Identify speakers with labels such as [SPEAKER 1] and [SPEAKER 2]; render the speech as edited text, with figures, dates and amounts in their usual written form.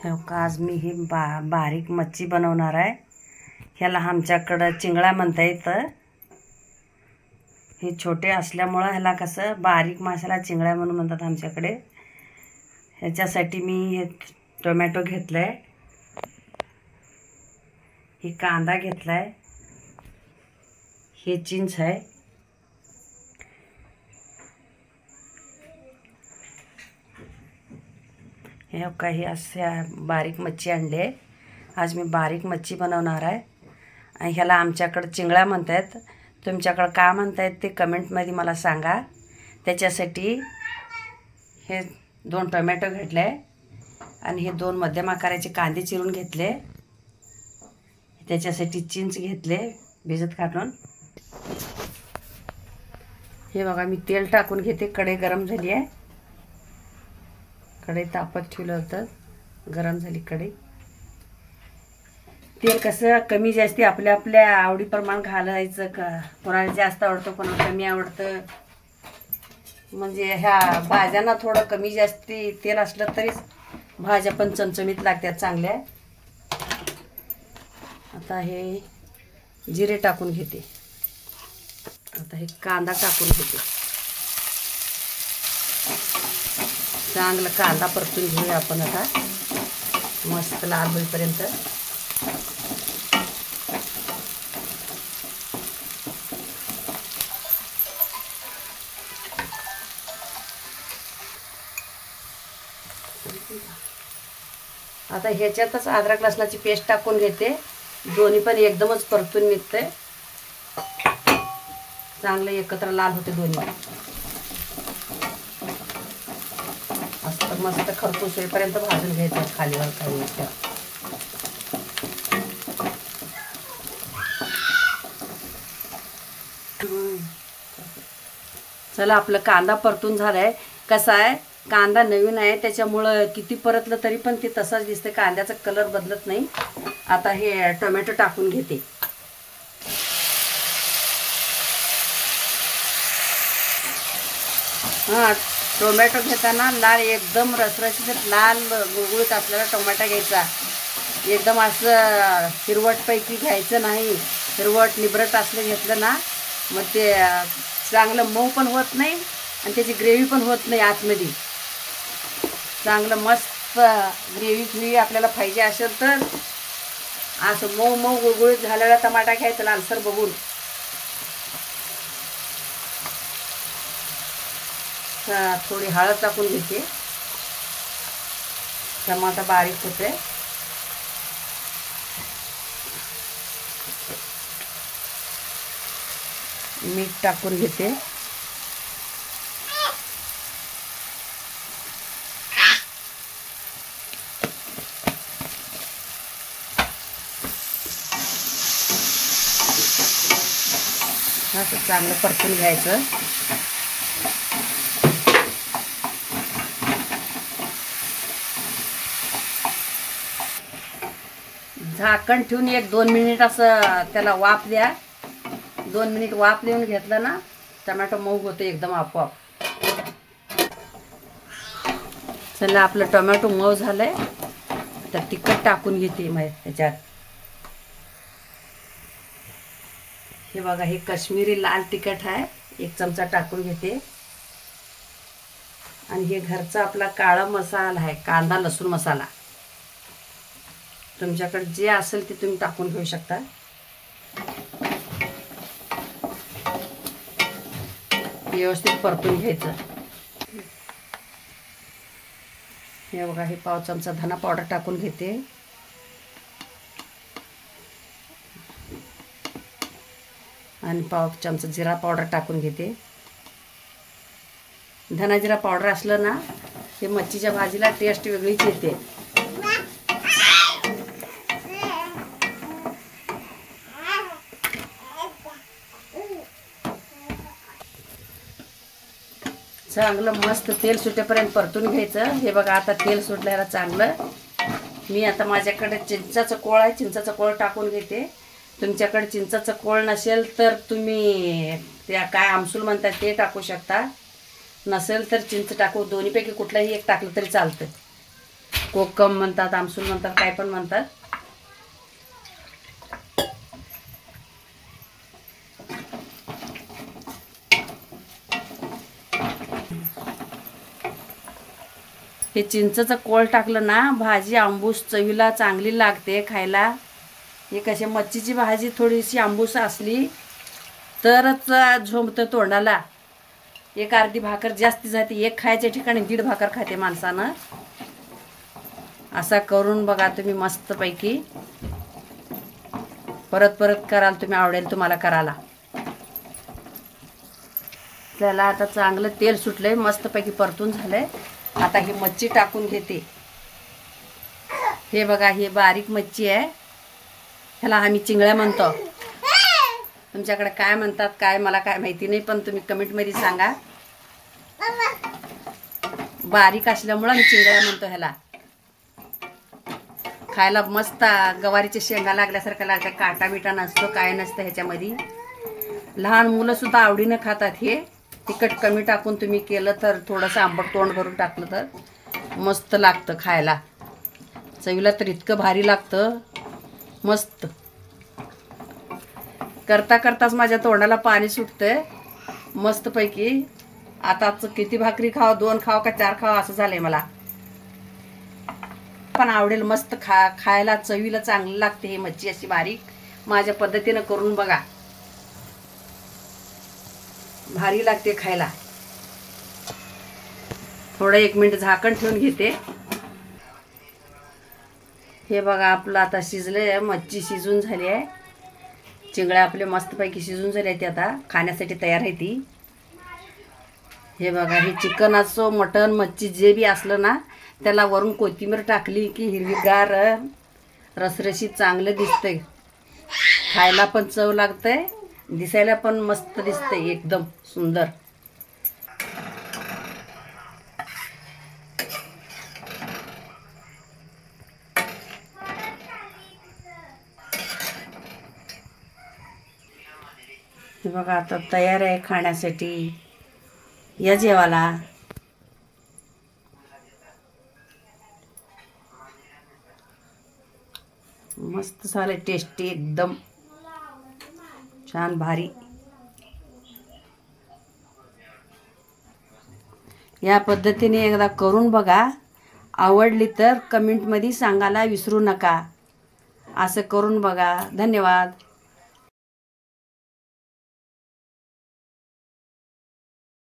[SPEAKER 1] आज मी ही बारीक मच्छी बनवणार आहे। ह्याला आमच्याकडं चिंगळा म्हणता येतं। हे छोटे असल्यामुळे ह्याला कसं बारीक माशाला चिंगळा म्हणून म्हणतात आमच्याकडे। ह्याच्यासाठी मी हे टोमॅटो घेतलाय, हे कांदा घेतलाय, हे चिंच आहे, हे काही अशा बारीक मच्छी आणली आहे। आज मी बारीक मच्छी बनवणार आहे आणि ह्याला आमच्याकडे चिंगळा म्हणतात। तुमच्याकडे काय म्हणतात ते कमेंटमध्ये मला सांगा। त्याच्यासाठी हे 2 टोमॅटो घेतले आणि हे 2 मध्यम आकाराचे कांदे चिरून घेतले। त्याच्यासाठी चिंच घेतले भिजत घालून। हे बघा मी तेल टाकून घेते। कढई गरम झाली आहे, कढई तापत ठेवलं होतं, गरम झाली कढई। तेल कसं कमी जास्ती आपल्या आपल्या आवडीप्रमाणे घालायचं का, कोणाला जास्त आवडतं कोणाला कमी आवडतं। म्हणजे ह्या भाज्यांना थोडं कमी जास्ती तेल असलं तरीच भाज्या पण चमचमीत लागतात चांगल्या। आता हे जिरे टाकून घेते, आता हे कांदा टाकून घेते। चांगला कांदा परतून घेऊया आपण आता, मस्त लाल होईपर्यंत। आता ह्याच्यातच अद्रक लसणाची पेस्ट टाकून घेते। दोन्ही पण एकदमच परतून निघते, चांगलं एकत्र लाल होते दोन्ही। मस्त खरपूस होईपर्यंत भाजून घ्यायचं खालीवर खाली। चला आपलं कांदा परतून झालाय। कसा आहे कांदा नवीन आहे त्याच्यामुळं किती परतलं तरी पण ते तसाच दिसते, कांद्याचा कलर बदलत नाही। आता हे टोमॅटो टाकून घेते। हां, टोमॅटो घेताना लाल एकदम रसरशीत लाल गुळगुळीत असलेला टोमॅटो घ्यायचा। एकदम असं हिरवटपैकी घ्यायचं नाही। हिरवट निबरट असलं घेतलं ना मग ते चांगलं मऊ पण होत नाही आणि त्याची ग्रेव्ही पण होत नाही आतमध्ये। चांगलं मस्त ग्रेव्ही आपल्याला पाहिजे असेल तर असं मऊ मऊ गुळगुळीत झालेला टमाटा घ्यायचा लालसर बघून। थोडी हळद टाकून घेते, टमाटा बारीक होते। मीठ टाकून घेते, असं चांगलं परतून घ्यायचं। झाकण ठेवून 1-2 मिनिट असं त्याला वाफ द्या। 2 मिनिट वाफ देऊन घेतलं ना टोमॅटो मऊ होते एकदम आपोआप। चला आपलं टोमॅटो मऊ झालंय, तर तिखट टाकून घेते मग त्याच्यात। हे बघा हे काश्मीरी लाल तिखट आहे, 1 चमचा टाकून घेते। आणि हे घरचा आपला काळा मसाला आहे, कांदा लसूण मसाला। तुमच्याकडे जे असेल ते तुम्ही टाकून घेऊ शकता। व्यवस्थित परतून घ्यायचं। हे बघा हे पाव चमचा धना पावडर टाकून घेते आणि पाव चमचा जिरा पावडर टाकून घेते। धना जिरा पावडर असलं ना ते मच्छीच्या भाजीला टेस्ट वेगळीच येते। चांगलं मस्त तेल सुटेपर्यंत परतून घ्यायचं। हे बघा आता तेल सुटल्याला चांगलं। मी आता माझ्याकडे चिंचाचं कोळ आहे, चिंचाचं कोळ टाकून घेते। तुमच्याकडे चिंचाचं कोळ नसेल तर तुम्ही त्या काय आमसूल म्हणतात ते टाकू शकता, नसेल तर चिंच टाकू। दोन्हीपैकी कुठलाही एक टाकलं तरी चालतं। कोकम म्हणतात, आमसूल म्हणतात, काय पण म्हणतात. हे चिंचचं कोळ टाकलं ना, भाजी आंबूस चवीला चांगली लागते खायला. हे कशी मच्छीची भाजी थोडीशी आंबूस असली तरच झोंबतं तोंडाला. एक अर्धी भाकर जास्ती जाते, एक खायच्या ठिकाणी 1.5 भाकर खाते माणसानं. असा करून बघा तुम्ही मस्तपैकी. परत परत कराल तुम्ही, आवडेल तुम्हाला करायला. त्याला आता चांगलं तेल सुटलंय, मस्तपैकी परतून झालंय. आता ही मच्छी टाकून घेते. हे बघा, हे बारीक मच्छी आहे, ह्याला आम्ही चिंगळ्या म्हणतो. तुमच्याकडे काय म्हणतात काय मला काय माहिती नाही, पण तुम्ही कमेंटमध्ये सांगा. बारीक असल्यामुळं मी चिंगळ्या म्हणतो ह्याला. खायला मस्त गवारीच्या शेंगा लागल्यासारखं लागतं. काटा बिटा नसतो, काय नसतं ह्याच्यामध्ये. लहान मुलं सुद्धा आवडीनं खातात. हे तिखट कमी टाकून तुम्ही केलं तर, थोडंसं आंबट तोंड करून टाकलं तर मस्त लागतं खायला. चवीला तर इतकं भारी लागतं, मस्त. करता करताच माझ्या तोंडाला पाणी सुटतंय मस्तपैकी. आताच किती भाकरी खाव, 2 खाव का 4 खाव असं झालंय मला. पण आवडेल मस्त खायला चवीला चांगलं लागते. ही मच्छी अशी बारीक माझ्या पद्धतीनं करून बघा, भारी लागते खायला. थोडं 1 मिनिट झाकण ठेवून घेते. हे बघा, आपलं आता शिजलंय, मच्छी शिजून झाली आहे. चिंगळ्या आपले मस्तपैकी शिजून झाले आहेत. आता खाण्यासाठी तयार आहे ती. हे बघा, हे चिकन असो, मटण, मच्छी जे बी असलं ना, त्याला वरून कोथिंबीर टाकली की हिरवीगार रसरशीत चांगलं दिसतंय. खायला पण चव लागतंय, दिसायला पण मस्त दिसतंय, एकदम सुंदर. हे बघा, आता तयार आहे खाण्यासाठी. या जेवाला. मस्त झालं, टेस्टी एकदम छान भारी. या पद्धतीने एकदा करून बघा. आवडली तर कमेंटमध्ये सांगायला विसरू नका. असं करून बघा. धन्यवाद.